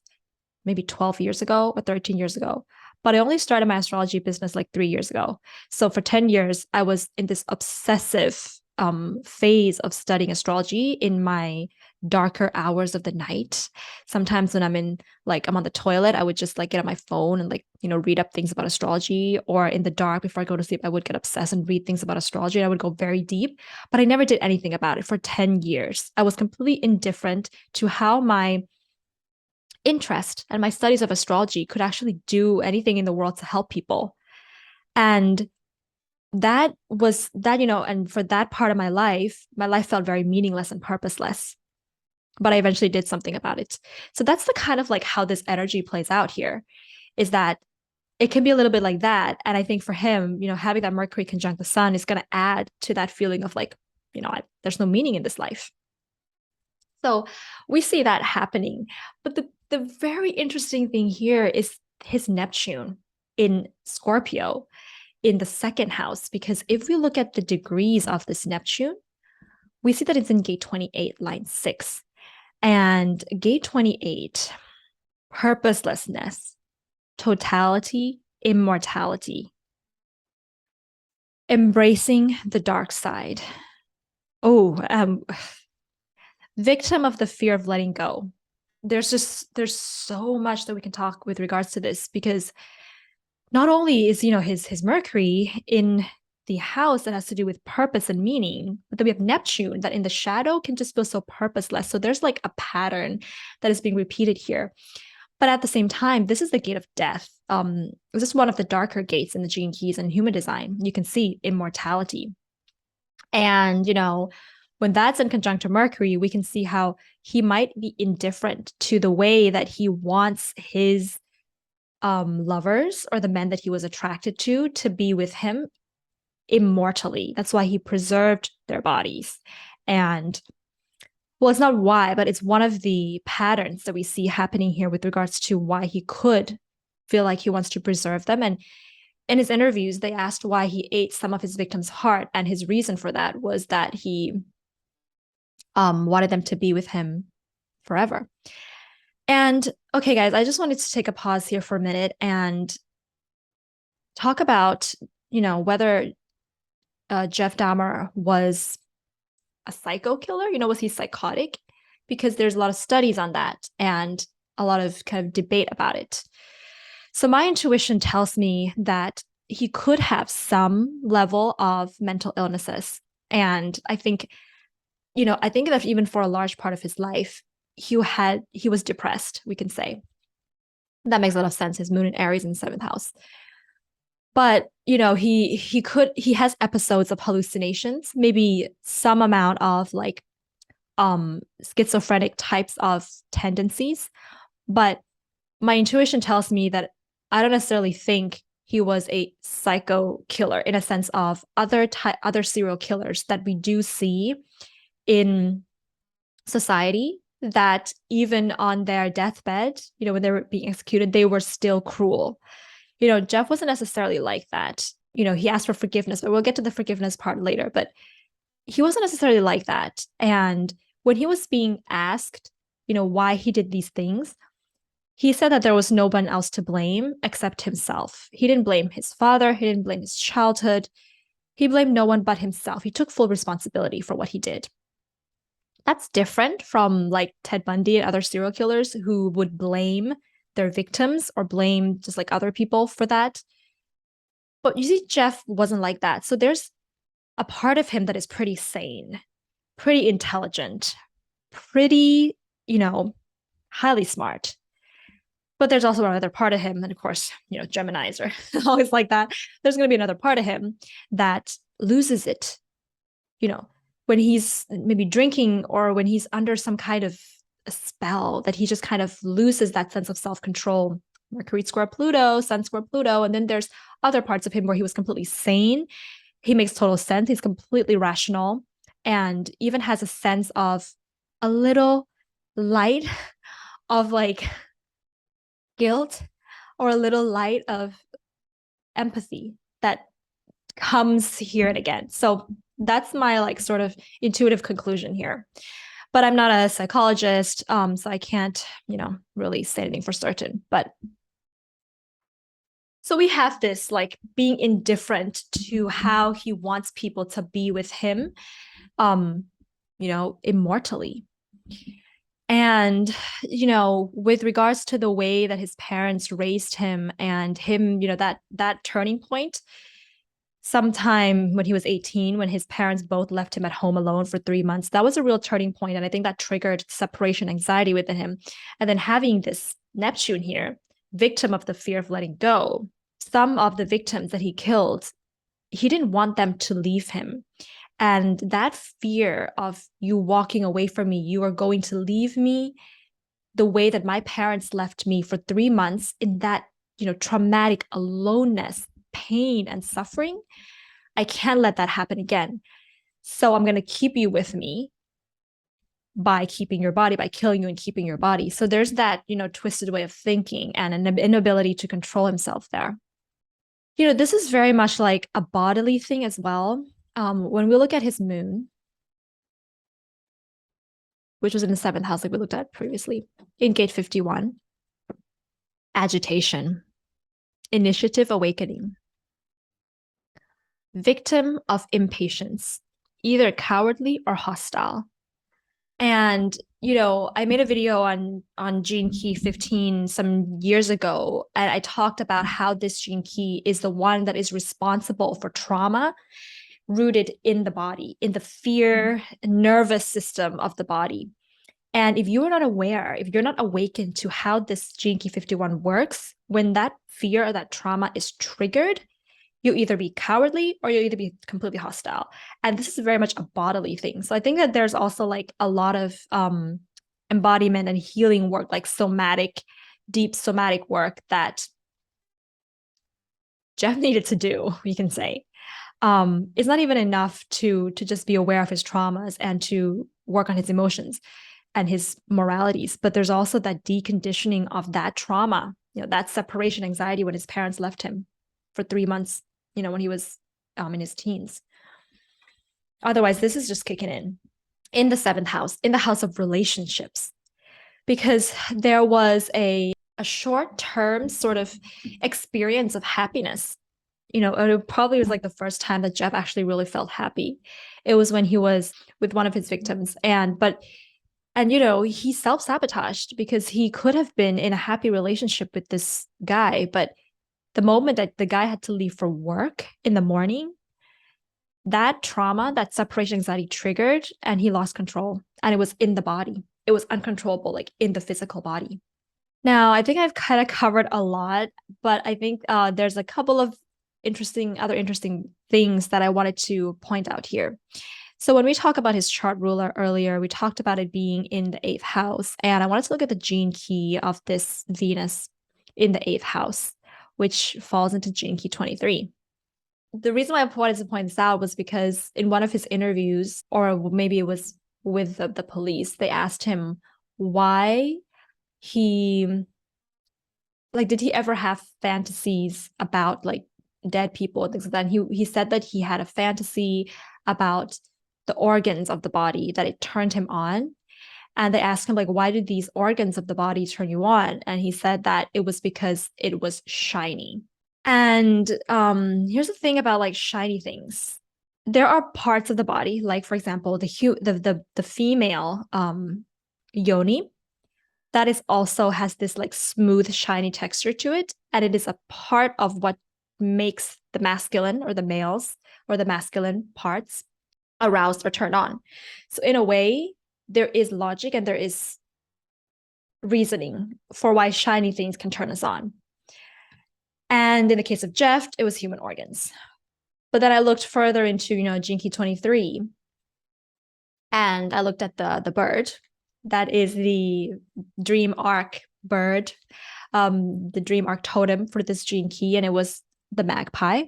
maybe 12 years ago or 13 years ago. But I only started my astrology business like 3 years ago. So for 10 years, I was in this obsessive phase of studying astrology in my darker hours of the night. Sometimes when I'm on the toilet, I would just like get on my phone and read up things about astrology, or in the dark before I go to sleep, I would get obsessed and read things about astrology. And I would go very deep, but I never did anything about it for 10 years. I was completely indifferent to how my interest and my studies of astrology could actually do anything in the world to help people. And that was that, and for that part of my life felt very meaningless and purposeless. But I eventually did something about it. So that's the kind of like how this energy plays out here, is that it can be a little bit like that. And I think for him, having that Mercury conjunct the sun is going to add to that feeling of like, there's no meaning in this life. So we see that happening. But the very interesting thing here is his Neptune in Scorpio in the second house, because if we look at the degrees of this Neptune, we see that it's in gate 28, line 6. And gate 28, purposelessness, totality, immortality, embracing the dark side. Victim of the fear of letting go. There's so much that we can talk with regards to this, because not only is his Mercury in the house that has to do with purpose and meaning, but then we have Neptune that in the shadow can just feel so purposeless. So there's like a pattern that is being repeated here. But at the same time, this is the gate of death. This is one of the darker gates in the gene keys and human design. You can see immortality. And, when that's in conjunct to Mercury, we can see how he might be indifferent to the way that he wants his lovers or the men that he was attracted to be with him immortally. That's why he preserved their bodies. And well, it's not why, but it's one of the patterns that we see happening here with regards to why he could feel like he wants to preserve them. And in his interviews, they asked why he ate some of his victims' heart. And his reason for that was that he wanted them to be with him forever. And okay, guys, I just wanted to take a pause here for a minute and talk about, whether Jeff Dahmer was a psycho killer. Was he psychotic? Because there's a lot of studies on that and a lot of kind of debate about it. So my intuition tells me that he could have some level of mental illnesses. And I think that even for a large part of his life, he was depressed, we can say. That makes a lot of sense. His moon in Aries in 7th house. But, he has episodes of hallucinations, maybe some amount of like schizophrenic types of tendencies. But my intuition tells me that I don't necessarily think he was a psycho killer in a sense of other serial killers that we do see in society, that even on their deathbed, when they were being executed, they were still cruel. Jeff wasn't necessarily like that. He asked for forgiveness, but we'll get to the forgiveness part later. But he wasn't necessarily like that. And when he was being asked, why he did these things, he said that there was no one else to blame except himself. He didn't blame his father. He didn't blame his childhood. He blamed no one but himself. He took full responsibility for what he did. That's different from like Ted Bundy and other serial killers who would blame their victims or blame just like other people for that. But you see, Jeff wasn't like that. So there's a part of him that is pretty sane, pretty intelligent, pretty, highly smart. But there's also another part of him, and of course, Geminis are always like that. There's going to be another part of him that loses it, when he's maybe drinking or when he's under some kind of a spell that he just kind of loses that sense of self-control. Mercury square Pluto, Sun square Pluto, and then there's other parts of him where he was completely sane. He makes total sense. He's completely rational and even has a sense of a little light of like guilt or a little light of empathy that comes here and again. So that's my like sort of intuitive conclusion here. But I'm not a psychologist, so I can't, really say anything for certain. But so we have this like being indifferent to how he wants people to be with him, immortally. And, with regards to the way that his parents raised him and him, that turning point, sometime when he was 18, when his parents both left him at home alone for 3 months, that was a real turning point. And I think that triggered separation anxiety within him. And then having this Neptune here, victim of the fear of letting go, some of the victims that he killed, he didn't want them to leave him. And that fear of you walking away from me, you are going to leave me the way that my parents left me for 3 months in that, traumatic aloneness, pain, and suffering. I can't let that happen again. So I'm going to keep you with me by keeping your body, by killing you and keeping your body. So there's that, twisted way of thinking and an inability to control himself there. This is very much like a bodily thing as well. When we look at his moon, which was in the 7th house, like we looked at previously, in gate 51, agitation, initiative awakening, victim of impatience, either cowardly or hostile. And, I made a video on gene key 15 some years ago, and I talked about how this gene key is the one that is responsible for trauma rooted in the body, in the fear, nervous system of the body. And if you are not aware, if you're not awakened to how this gene key 51 works, when that fear or that trauma is triggered, you'll either be cowardly or you'll either be completely hostile. And this is very much a bodily thing. So I think that there's also like a lot of embodiment and healing work, like deep somatic work that Jeff needed to do, we can say. It's not even enough to just be aware of his traumas and to work on his emotions and his moralities, but there's also that deconditioning of that trauma, that separation anxiety when his parents left him for 3 months, when he was in his teens. Otherwise, this is just kicking in the 7th house, in the house of relationships, because there was a short-term sort of experience of happiness. It probably was like the first time that Jeff actually really felt happy. It was when he was with one of his victims. And he self-sabotaged because he could have been in a happy relationship with this guy. But the moment that the guy had to leave for work in the morning, that trauma, that separation anxiety triggered, and he lost control. And it was in the body. It was uncontrollable, like in the physical body. Now, I think I've kind of covered a lot, but I think there's a couple of other interesting things that I wanted to point out here. So when we talk about his chart ruler earlier, we talked about it being in the 8th house. And I wanted to look at the gene key of this Venus in the 8th house, which falls into gene key 23. The reason why I wanted to point this out was because in one of his interviews, or maybe it was with the police, they asked him why he, like, did he ever have fantasies about like dead people and things like that? And he said that he had a fantasy about the organs of the body, that it turned him on. And they asked him, like, why did these organs of the body turn you on? And he said that it was because it was shiny. And here's the thing about like shiny things. There are parts of the body, like for example, the female yoni, that is also has this like smooth, shiny texture to it. And it is a part of what makes the masculine or the males or the masculine parts aroused or turned on. So in a way, there is logic and there is reasoning for why shiny things can turn us on. And in the case of Jeff, it was human organs. But then I looked further into, gene key 23, and I looked at the bird, That is the dream arc bird, the dream arc totem for this gene key, and it was the magpie.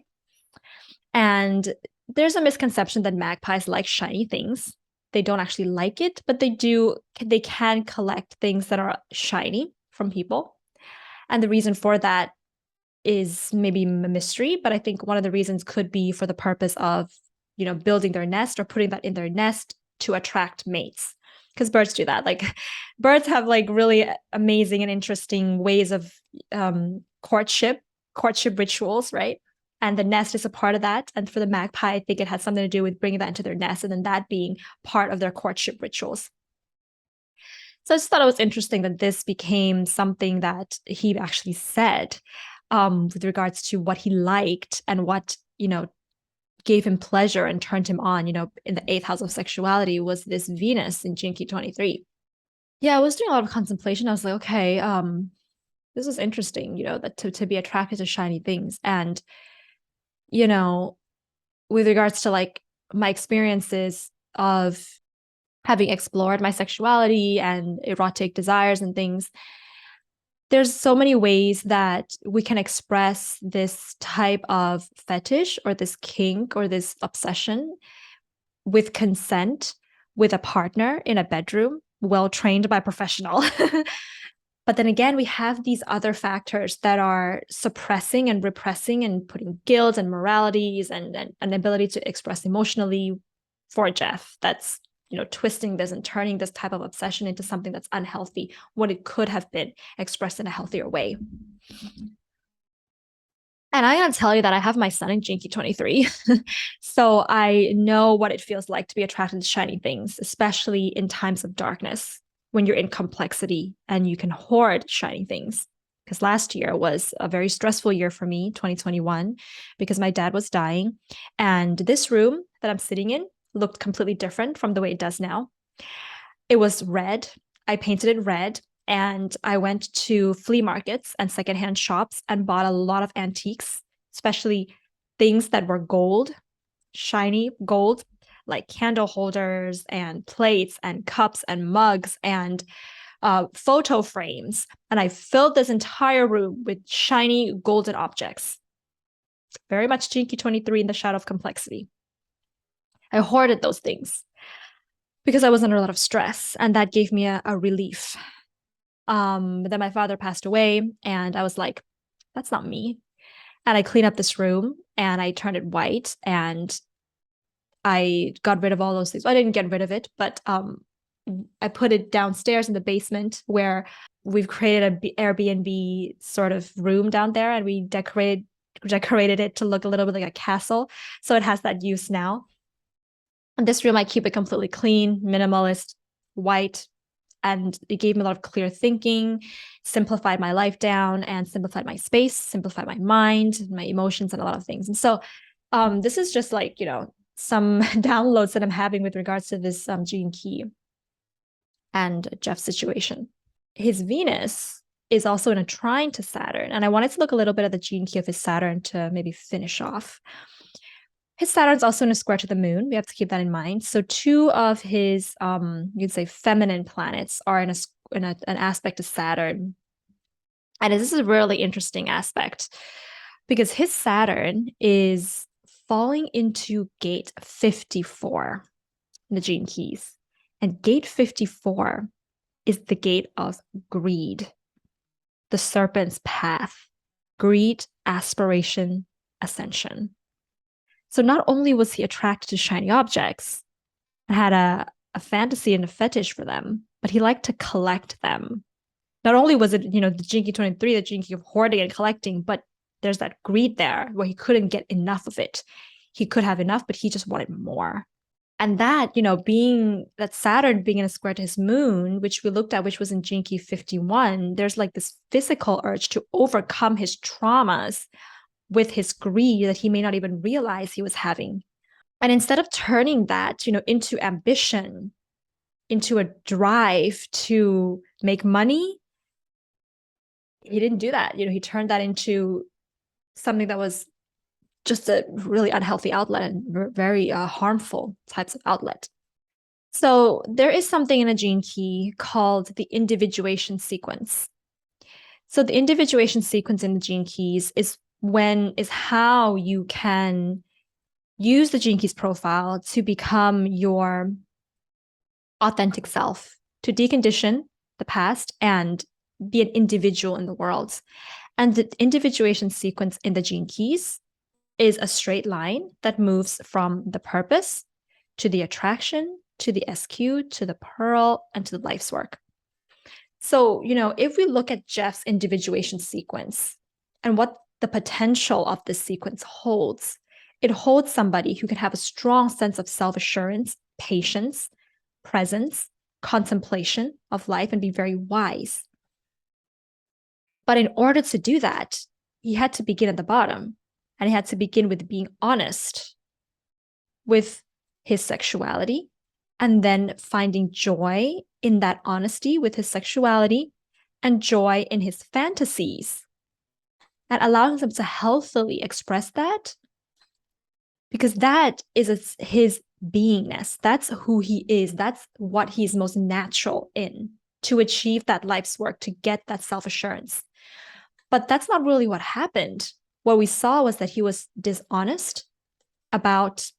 And there's a misconception that magpies like shiny things. They don't actually like it, but they can collect things that are shiny from people. And the reason for that is maybe a mystery, but I think one of the reasons could be for the purpose of, building their nest or putting that in their nest to attract mates. Because birds do that. Like birds have like really amazing and interesting ways of courtship rituals, right? And the nest is a part of that. And for the magpie, I think it had something to do with bringing that into their nest and then that being part of their courtship rituals. So I just thought it was interesting that this became something that he actually said with regards to what he liked and what, gave him pleasure and turned him on, in the eighth house of sexuality was this Venus in Jinki 23. Yeah, I was doing a lot of contemplation. I was like, okay, this is interesting, that to be attracted to shiny things. And, with regards to like my experiences of having explored my sexuality and erotic desires and things, there's so many ways that we can express this type of fetish or this kink or this obsession with consent with a partner in a bedroom, well trained by a professional. But then again, we have these other factors that are suppressing and repressing and putting guilt and moralities and an ability to express emotionally for Jeff. That's, twisting this and turning this type of obsession into something that's unhealthy when it could have been expressed in a healthier way. And I gotta tell you that I have my son in Jinki 23. So I know what it feels like to be attracted to shiny things, especially in times of darkness when you're in complexity and you can hoard shiny things. Because last year was a very stressful year for me, 2021, because my dad was dying. And this room that I'm sitting in looked completely different from the way it does now. It was red. I painted it red. And I went to flea markets and secondhand shops and bought a lot of antiques, especially things that were gold, shiny gold, like candle holders and plates and cups and mugs and photo frames. And I filled this entire room with shiny golden objects. Very much Jinky 23 in the shadow of complexity. I hoarded those things because I was under a lot of stress, and that gave me a relief. But then my father passed away, and I was like, that's not me. And I cleaned up this room and I turned it white and I got rid of all those things. I didn't get rid of it, but I put it downstairs in the basement where we've created an Airbnb sort of room down there, and we decorated it to look a little bit like a castle. So it has that use now. In this room, I keep it completely clean, minimalist, white, and it gave me a lot of clear thinking, simplified my life down, and simplified my space, simplified my mind, my emotions, and a lot of things. And so this is just like, some downloads that I'm having with regards to this gene key and Jeff's situation. His Venus is also in a trine to Saturn. And I wanted to look a little bit at the gene key of his Saturn to maybe finish off. His Saturn's also in a square to the moon. We have to keep that in mind. So two of his, you'd say, feminine planets are in an aspect to Saturn. And this is a really interesting aspect because his Saturn is falling into gate 54 in the gene keys. And gate 54 is the gate of greed, the serpent's path, greed, aspiration, ascension. So not only was he attracted to shiny objects and had a fantasy and a fetish for them, but he liked to collect them. Not only was it, the Jinky 23, the Jinky of hoarding and collecting, but there's that greed there where he couldn't get enough of it. He could have enough, but he just wanted more. And that, being that Saturn being in a square to his moon, which we looked at, which was in Jinky 51, there's like this physical urge to overcome his traumas with his greed that he may not even realize he was having. And instead of turning that, into ambition, into a drive to make money, he didn't do that. He turned that into something that was just a really unhealthy outlet and very harmful types of outlet. So there is something in a gene key called the individuation sequence. So the individuation sequence in the gene keys is how you can use the gene keys profile to become your authentic self, to decondition the past and be an individual in the world. And the individuation sequence in the gene keys is a straight line that moves from the purpose to the attraction to the SQ to the pearl and to the life's work. So, if we look at Jeff's individuation sequence and what the potential of this sequence holds, it holds somebody who can have a strong sense of self-assurance, patience, presence, contemplation of life, and be very wise. But in order to do that, he had to begin at the bottom, and he had to begin with being honest with his sexuality, and then finding joy in that honesty with his sexuality and joy in his fantasies, and allowing him to healthily express that, because that is his beingness. That's who he is. That's what he's most natural in, to achieve that life's work, to get that self-assurance. But that's not really what happened. What we saw was that he was dishonest about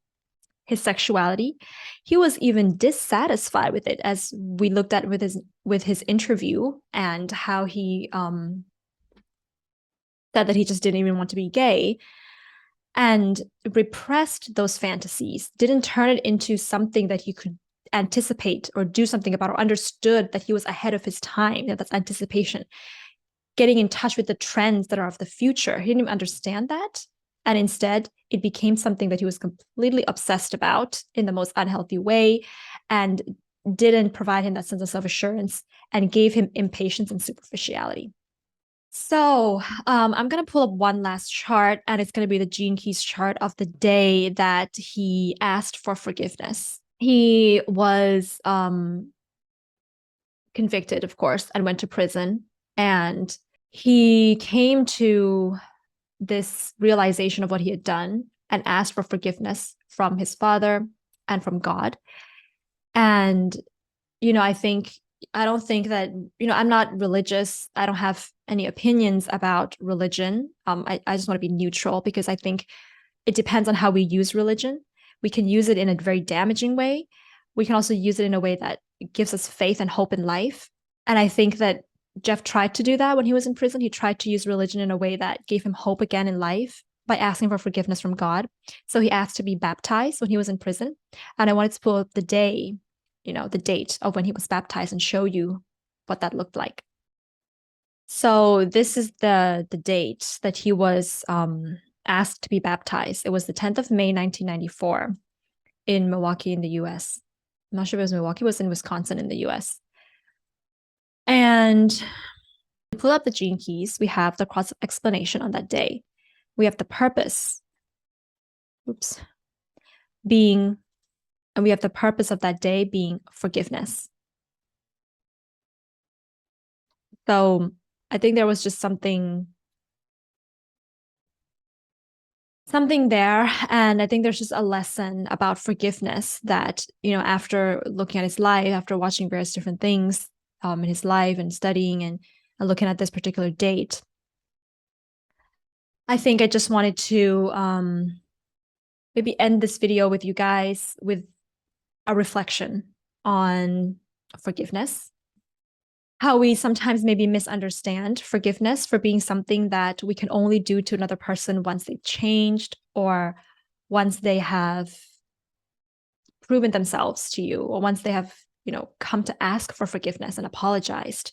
his sexuality. He was even dissatisfied with it, as we looked at with his interview, and how he said that he just didn't even want to be gay, and repressed those fantasies, didn't turn it into something that he could anticipate or do something about, or understood that he was ahead of his time. That's anticipation, getting in touch with the trends that are of the future. He didn't even understand that. And instead, it became something that he was completely obsessed about in the most unhealthy way, and didn't provide him that sense of self-assurance, and gave him impatience and superficiality. So I'm going to pull up one last chart, and it's going to be the Gene Keys chart of the day that he asked for forgiveness. He was convicted, of course, and went to prison. And he came to this realization of what he had done and asked for forgiveness from his father and from God. And, I don't think that, I'm not religious. I don't have any opinions about religion. I just want to be neutral, because I think it depends on how we use religion. We can use it in a very damaging way. We can also use it in a way that gives us faith and hope in life. And I think that Jeff tried to do that when he was in prison. He tried to use religion in a way that gave him hope again in life by asking for forgiveness from God. So he asked to be baptized when he was in prison. And I wanted to pull up the day, the date of when he was baptized, and show you what that looked like. So this is the date that he was asked to be baptized. It was the 10th of May, 1994 in Milwaukee in the US. I'm not sure if it was Milwaukee, it was in Wisconsin in the US. And we pull up the Gene Keys. We have the cross explanation on that day. We have the purpose, being, and we have the purpose of that day being forgiveness. So I think there was just something there. And I think there's just a lesson about forgiveness that, after looking at his life, after watching various different things in his life and studying and looking at this particular date, I think I just wanted to maybe end this video with you guys with a reflection on forgiveness. How we sometimes maybe misunderstand forgiveness for being something that we can only do to another person once they've changed, or once they have proven themselves to you, or once they have, come to ask for forgiveness and apologized.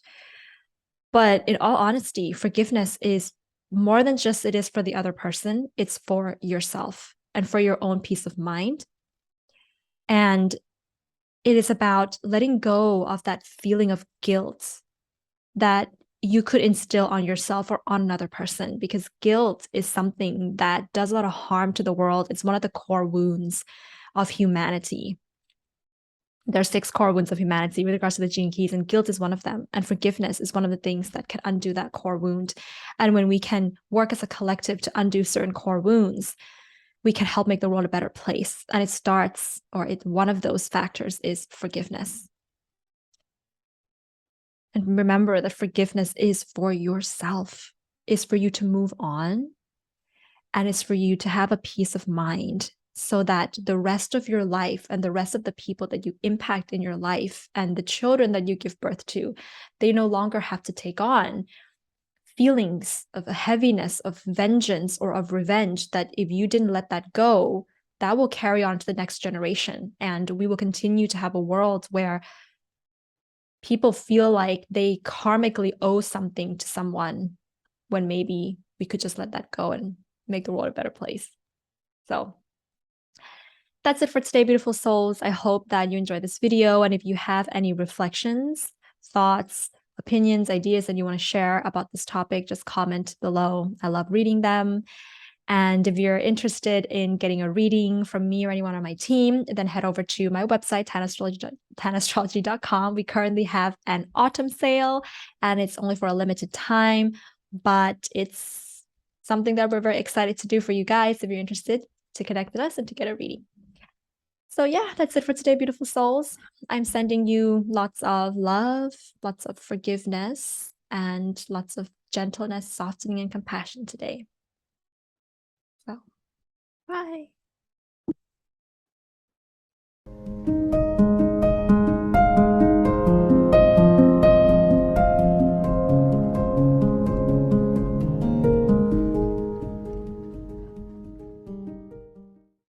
But in all honesty, forgiveness is more than just it is for the other person. It's for yourself and for your own peace of mind. And it is about letting go of that feeling of guilt that you could instill on yourself or on another person, because guilt is something that does a lot of harm to the world. It's one of the core wounds of humanity. There are 6 core wounds of humanity with regards to the Gene Keys, and guilt is one of them. And forgiveness is one of the things that can undo that core wound. And when we can work as a collective to undo certain core wounds, we can help make the world a better place. And it starts, or one of those factors is forgiveness. And remember that forgiveness is for yourself, is for you to move on, and it's for you to have a peace of mind so that the rest of your life and the rest of the people that you impact in your life and the children that you give birth to, they no longer have to take on feelings of a heaviness, of vengeance, or of revenge, that if you didn't let that go, that will carry on to the next generation. And we will continue to have a world where people feel like they karmically owe something to someone when maybe we could just let that go and make the world a better place. So that's it for today, beautiful souls. I hope that you enjoyed this video. And if you have any reflections, thoughts, opinions, ideas that you want to share about this topic, just comment below. I love reading them. And if you're interested in getting a reading from me or anyone on my team, then head over to my website, tanastrology.com. We currently have an autumn sale, and it's only for a limited time, but it's something that we're very excited to do for you guys if you're interested to connect with us and to get a reading. So yeah, that's it for today, beautiful souls. I'm sending you lots of love, lots of forgiveness, and lots of gentleness, softening, and compassion today. So, bye.